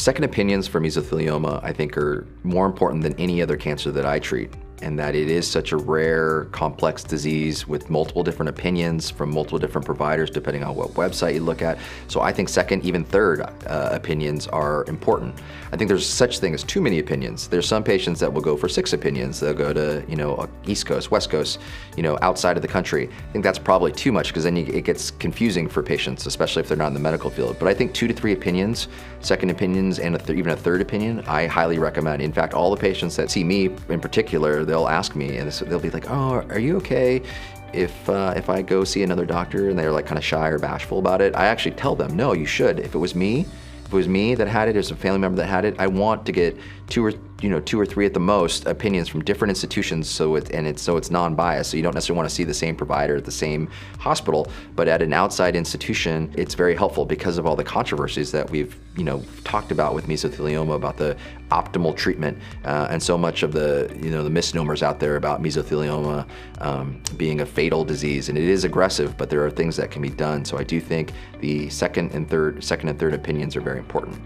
Second opinions for mesothelioma, I think, are more important than any other cancer that I treat, and that it is such a rare, complex disease with multiple different opinions from multiple different providers depending on what website you look at. So I think second, even third opinions are important. I think there's such thing as too many opinions. There's some patients that will go for 6 opinions. They'll go to, East Coast, West Coast, outside of the country. I think that's probably too much because then it gets confusing for patients, especially if they're not in the medical field. But I think 2 to 3 opinions, second opinions, and even a third opinion, I highly recommend. In fact, all the patients that see me in particular, they'll ask me, and they'll be like, "Oh, are you okay if I go see another doctor?" And they're like kind of shy or bashful about it. I actually tell them, "No, you should. If it was me that had it, or a family member that had it, I want to get 2 or 3 at the most opinions from different institutions, so it's non-biased. So you don't necessarily want to see the same provider at the same hospital, but at an outside institution, it's very helpful because of all the controversies that we've talked about with mesothelioma, about the optimal treatment, and so much of the the misnomers out there about mesothelioma being a fatal disease, and it is aggressive, but there are things that can be done. So I do think the second and third opinions are very important.